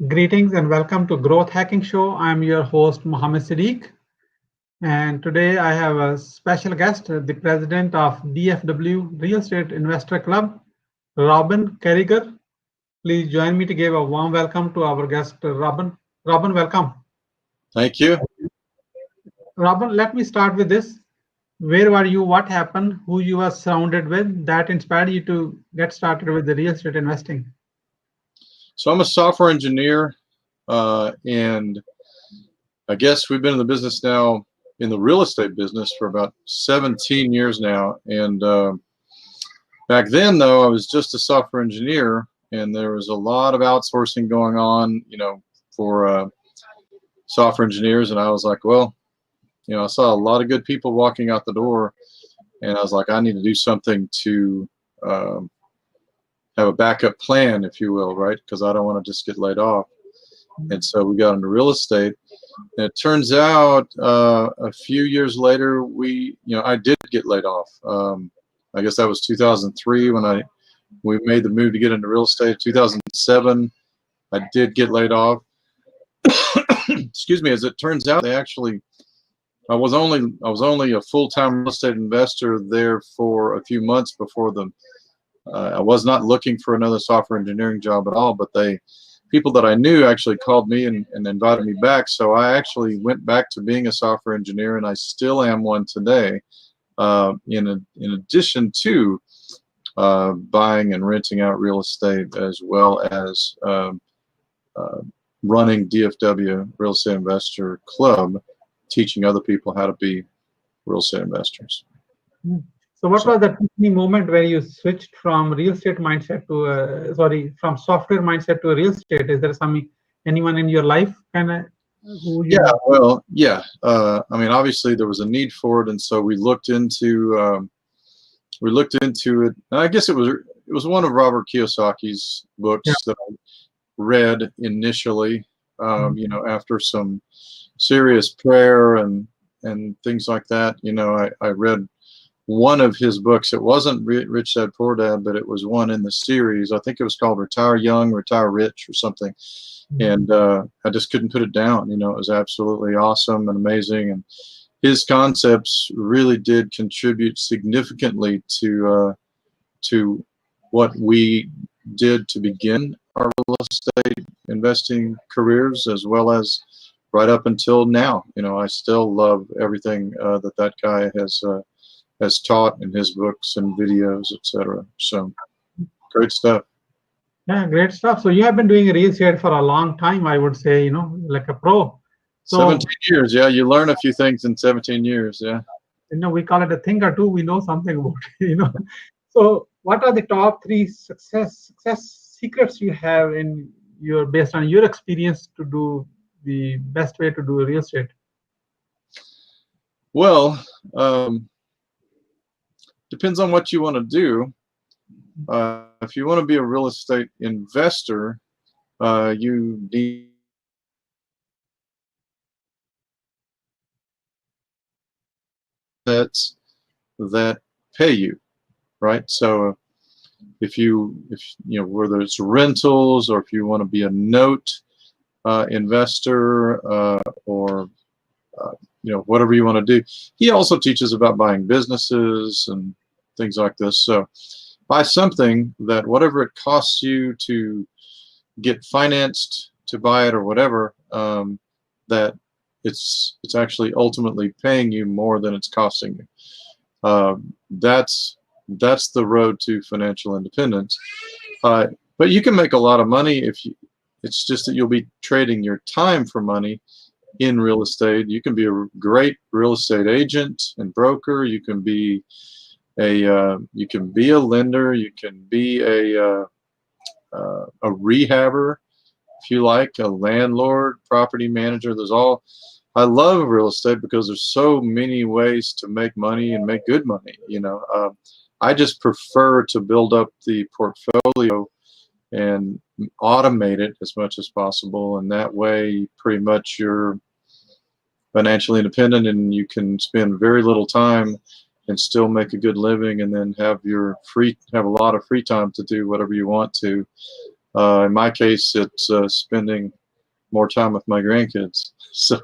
Greetings and welcome to Growth Hacking Show. I'm your host Muhammad Siddique, and today I have a special guest, the president of DFW Real Estate Investor Club, Robin Carriger. Please join me to give a warm welcome to our guest, Robin. Robin, welcome. Thank you. Robin, let me start with this. Where were you? What happened? Who you were surrounded with that inspired you to get started with the real estate investing? So I'm a software engineer, and I guess we've been in the business now, in the real estate business, for about 17 years now. And back then, though, I was just a software engineer, and there was a lot of outsourcing going on, for software engineers. And I was like, well, I saw a lot of good people walking out the door, and I was like, I need to do something to have a backup plan, if you will, right? Because I don't want to just get laid off. And so we got into real estate. And it turns out a few years later, I did get laid off. I guess that was 2003 when we made the move to get into real estate. 2007, I did get laid off. Excuse me. As it turns out, I was only a full-time real estate investor there for a few months before I was not looking for another software engineering job at all, but people that I knew actually called me and invited me back. So I actually went back to being a software engineer, and I still am one today. In addition to buying and renting out real estate, as well as running DFW Real Estate Investor Club, teaching other people how to be real estate investors. So what was the moment where you switched from real estate mindset to, from software mindset to real estate? Is there anyone in your life kind of? Obviously there was a need for it, and so we looked into it. And I guess it was one of Robert Kiyosaki's books that I read initially. After some serious prayer and things like that. I read one of his books. It wasn't Rich Dad Poor Dad, but it was one in the series. I think it was called Retire Young, Retire Rich or something. And I just couldn't put it down. It was absolutely awesome and amazing. And his concepts really did contribute significantly to what we did to begin our real estate investing careers, as well as right up until now. I still love everything that guy has taught in his books and videos, etc. So great stuff. Yeah, great stuff. So you have been doing real estate for a long time, I would say, like a pro. So, 17 years, yeah. You learn a few things in 17 years, yeah. We call it a thing or two. We know something about it, So what are the top 3 success secrets you have based on your experience to do the best way to do real estate? Well, depends on what you want to do. If you want to be a real estate investor, you need assets that pay you, right? So if whether it's rentals, or if you want to be a note investor, or whatever you want to do. He also teaches about buying businesses and things like this. So buy something that whatever it costs you to get financed to buy it or whatever, that it's actually ultimately paying you more than it's costing you. That's the road to financial independence. But you can make a lot of money it's just that you'll be trading your time for money in real estate. You can be a great real estate agent and broker. You can be a lender. You can be a rehabber, if you like, a landlord, property manager. I love real estate because there's so many ways to make money and make good money. I just prefer to build up the portfolio and automate it as much as possible, and that way pretty much you're financially independent, and you can spend very little time and still make a good living, and then have a lot of free time to do whatever you want to. In my case, it's spending more time with my grandkids. So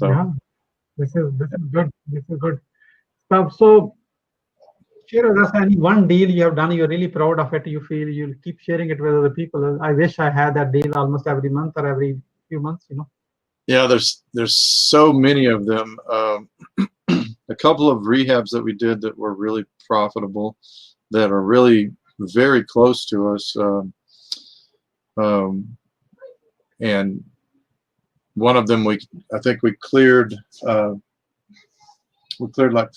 Yeah, this is good. This is good. So share with us any one deal you have done. You're really proud of it. You feel you'll keep sharing it with other people. I wish I had that deal almost every month or every few months. yeah, there's so many of them. A couple of rehabs that we did that were really profitable, that are really very close to us. Um, and one of them I think we cleared like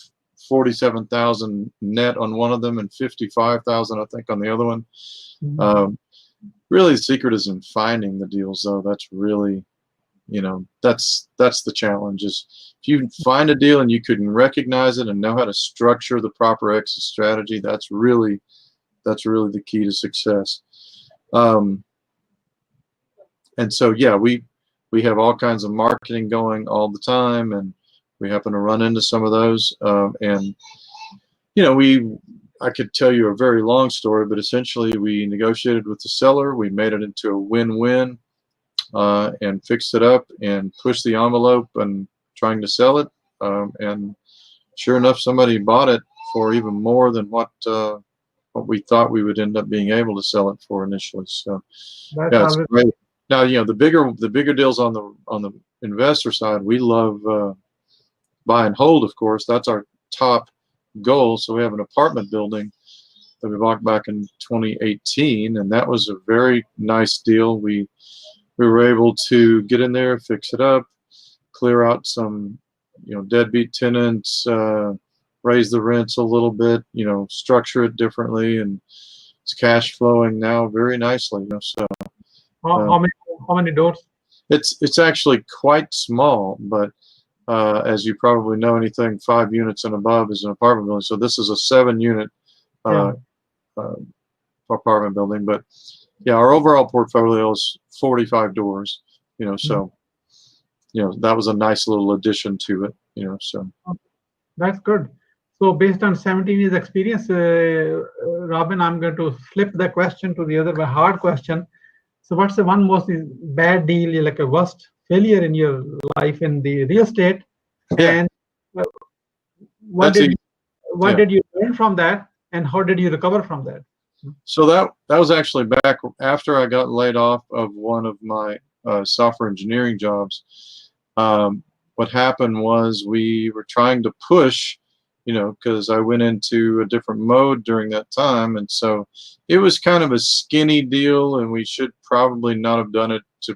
47,000 net on one of them and 55,000 I think on the other one. Really, the secret is in finding the deals, though. That's really, that's the challenge. Is if you find a deal and you can recognize it and know how to structure the proper exit strategy, that's really the key to success. And so, yeah, we have all kinds of marketing going all the time, and we happen to run into some of those. And I could tell you a very long story, but essentially we negotiated with the seller. We made it into a win-win, and fixed it up and pushed the envelope and trying to sell it. And sure enough, somebody bought it for even more than what we thought we would end up being able to sell it for initially. So yeah, it's great. Now, the bigger deals on the investor side, we love buy and hold, of course. That's our top goal. So we have an apartment building that we bought back in 2018, and that was a very nice deal. We were able to get in there, fix it up, clear out some deadbeat tenants, raise the rents a little bit, structure it differently, and it's cash flowing now very nicely. So how many doors? It's actually quite small, but as you probably know, anything 5 units and above is an apartment building. So this is a 7-unit apartment building. But yeah, our overall portfolio is 45 doors. So that was a nice little addition to it. So That's good. So based on 17 years experience, Robin, I'm going to flip the question to the other hard question. So what's the one most bad deal, like a worst failure in your life in the real estate? Yeah. And what did you learn from that, and how did you recover from that? So that was actually back after I got laid off of one of my software engineering jobs. What happened was we were trying to push, because I went into a different mode during that time, and so it was kind of a skinny deal, and we should probably not have done it to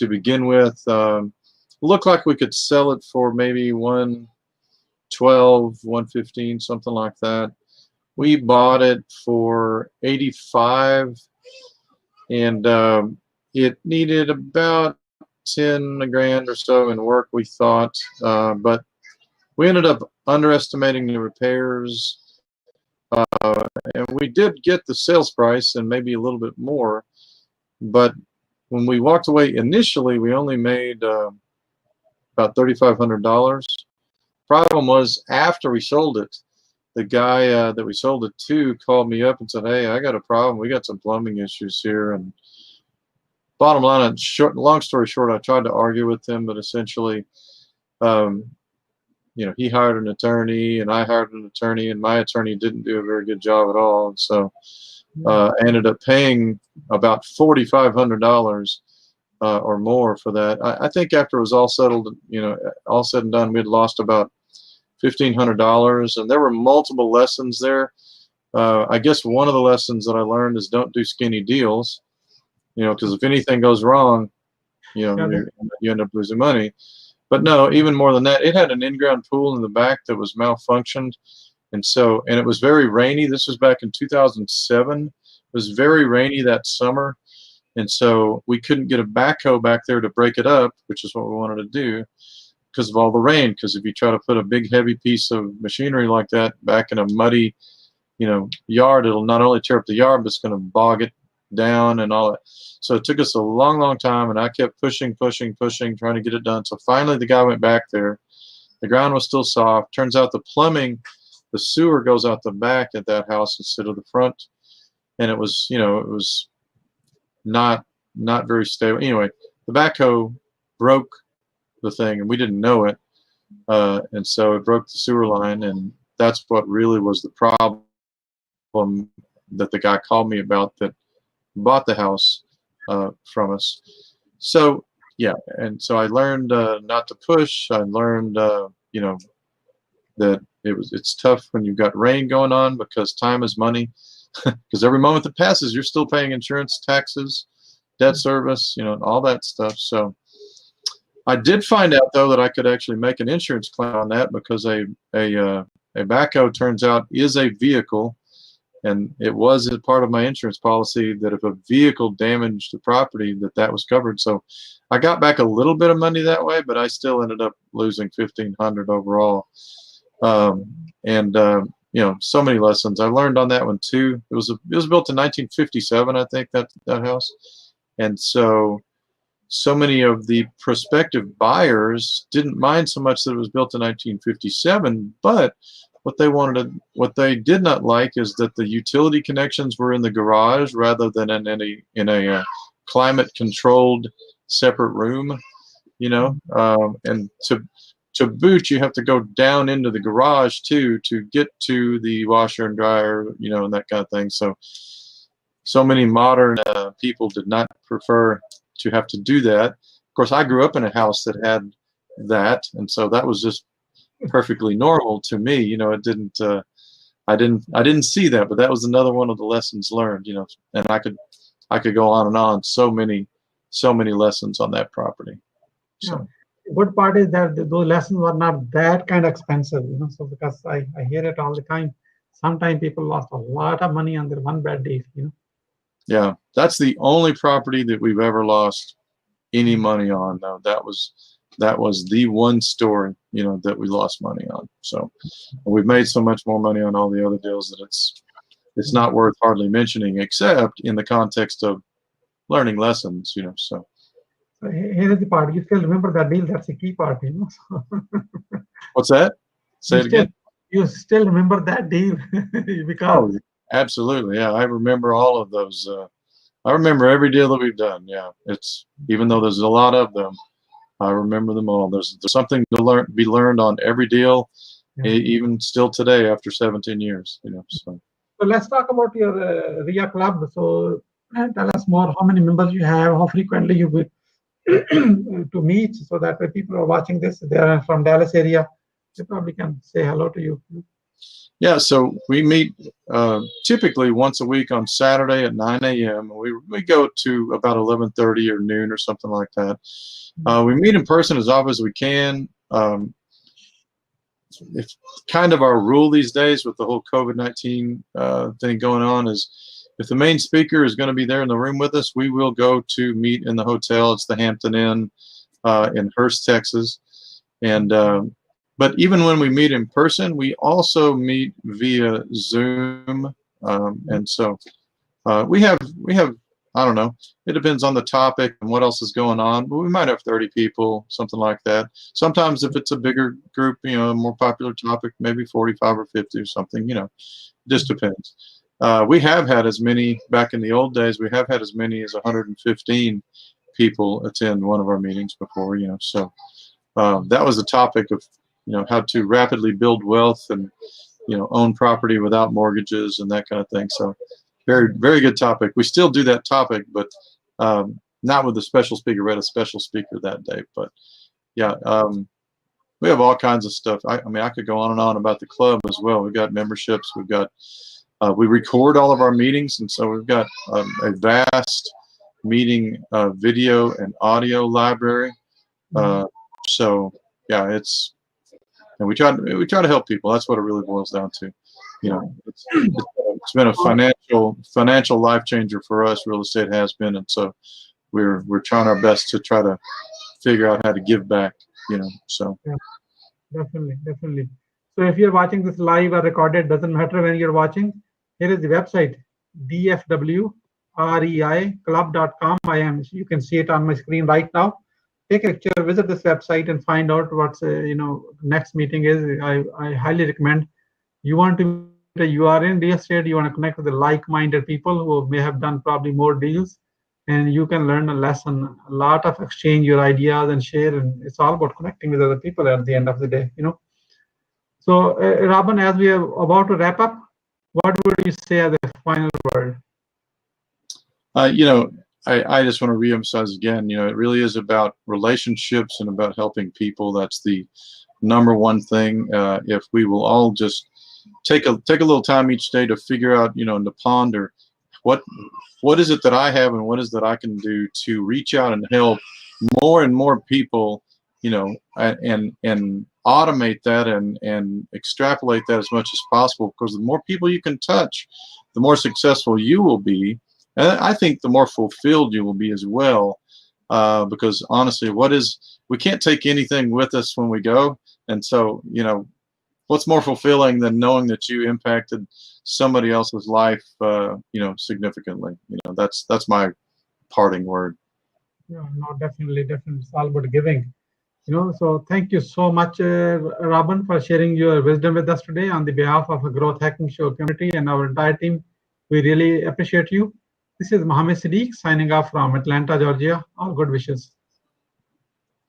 begin with. Looked like we could sell it for maybe 112, 115, something like that. We bought it for 85, and it needed about 10 grand or so in work, we thought, but we ended up underestimating the repairs, and we did get the sales price and maybe a little bit more, but when we walked away initially, we only made about $3,500. Problem was, after we sold it, the guy that we sold it to called me up and said, "Hey, I got a problem. We got some plumbing issues here." And bottom line, long story short, I tried to argue with him, but essentially, he hired an attorney, and I hired an attorney, and my attorney didn't do a very good job at all. And so I ended up paying about $4,500 or more for that. I think after it was all settled, all said and done, we had lost about $1,500, and there were multiple lessons there. I guess one of the lessons that I learned is don't do skinny deals, because if anything goes wrong, you end up losing money. But no, even more than that, it had an in-ground pool in the back that was malfunctioned, and it was very rainy. This was back in 2007. It was very rainy that summer, and so we couldn't get a backhoe back there to break it up, which is what we wanted to do, because of all the rain. Because if you try to put a big heavy piece of machinery like that back in a muddy yard, it'll not only tear up the yard, but it's going to bog it down and all that. So it took us a long time, and I kept pushing, trying to get it done. So finally the guy went back there. The ground was still soft. Turns out the plumbing, the sewer goes out the back at that house instead of the front, and it was not very stable. Anyway, the backhoe broke the thing, and we didn't know it, and so it broke the sewer line, and that's what really was the problem that the guy called me about that bought the house from us. So yeah, and so I learned not to push. I learned you know, that it's tough when you've got rain going on, because time is money. Because every moment that passes, you're still paying insurance, taxes, debt service, you know, all that stuff. So I did find out though that I could actually make an insurance claim on that, because a backhoe, turns out, is a vehicle, and it was a part of my insurance policy that if a vehicle damaged the property, that was covered. So I got back a little bit of money that way, but I still ended up losing $1,500 overall. You know, so many lessons I learned on that one too. It was built in 1957, I think, that house, and so many of the prospective buyers didn't mind so much that it was built in 1957, but what they did not like is that the utility connections were in the garage rather than in a climate controlled separate room, you know, and to boot, you have to go down into the garage too to get to the washer and dryer, you know, and that kind of thing. So many modern people did not prefer to have to do that. Of course, I grew up in a house that had that, and so that was just perfectly normal to me. You know, it didn't. I didn't see that, but that was another one of the lessons learned. You know, and I could go on and on. So many lessons on that property. So. Yeah. Good part is that those lessons were not that kind of expensive, you know. So because I hear it all the time, sometimes people lost a lot of money on their one bad day, you know. Yeah, that's the only property that we've ever lost any money on. Though that was the one story, you know, that we lost money on. So we've made so much more money on all the other deals that it's not worth hardly mentioning, except in the context of learning lessons, you know. So Here is the part. You still remember that deal? That's the key part, you know. what's that? Say it again. You still remember that deal because. Oh, absolutely. Yeah, I remember all of those. I remember every deal that we've done. Yeah, it's, even though there's a lot of them, I remember them all. There's something to be learned on every deal, even still today after 17 years. You know. So let's talk about your REI Club. So tell us more. How many members you have? How frequently you will to meet, so that when people are watching this, they are from Dallas area, they probably can say hello to you. Yeah, so we meet typically once a week on Saturday at 9 a.m. We go to about 11:30 or noon or something like that. We meet in person as often as we can. It's kind of our rule these days with the whole COVID-19 thing going on is, if the main speaker is going to be there in the room with us, we will go to meet in the hotel. It's the Hampton Inn in Hurst, Texas. And but even when we meet in person, we also meet via Zoom. And so we have, I don't know, it depends on the topic and what else is going on, but we might have 30 people, something like that. Sometimes if it's a bigger group, you know, a more popular topic, maybe 45 or 50 or something, you know, it just depends. We have had as many, back in the old days, we have had as many as 115 people attend one of our meetings before, you know. So that was the topic of, you know, how to rapidly build wealth and, you know, own property without mortgages and that kind of thing. So very, very good topic. We still do that topic, but not with the special speaker. We had a special speaker that day, but yeah, we have all kinds of stuff. I mean, I could go on and on about the club as well. We've got memberships. We've got, we record all of our meetings, and so we've got a vast meeting video and audio library. So yeah, it's, and we try to help people. That's what it really boils down to. You know, it's been a financial life changer for us. Real estate has been, and so we're trying our best to try to figure out how to give back. You know, so yeah, definitely. So if you're watching this live or recorded, doesn't matter when you're watching. Here is the website, DFW REI Club.com. You can see it on my screen right now. Take a picture, visit this website, and find out what's you know, next meeting is. I highly recommend. You are in real estate, you want to connect with the like-minded people who may have done probably more deals, and you can learn a lesson, a lot of exchange your ideas and share, and it's all about connecting with other people at the end of the day, you know. So, Robin, as we are about to wrap up, what would you say as a final word? You know, I just want to reemphasize again, you know, it really is about relationships and about helping people. That's the number one thing. If we will all just take a little time each day to figure out, you know, and to ponder what is it that I have and what is that I can do to reach out and help more and more people, you know, and automate that and extrapolate that as much as possible, because the more people you can touch, the more successful you will be. And I think the more fulfilled you will be as well, because honestly, we can't take anything with us when we go. And so, you know, what's more fulfilling than knowing that you impacted somebody else's life, you know, significantly? You know, that's my parting word. Yeah, no, definitely, definitely. It's all about giving. You know, so thank you so much, Robin, for sharing your wisdom with us today on the behalf of a Growth Hacking Show community and our entire team. We really appreciate you. This is Muhammad Siddique signing off from Atlanta, Georgia. All good wishes.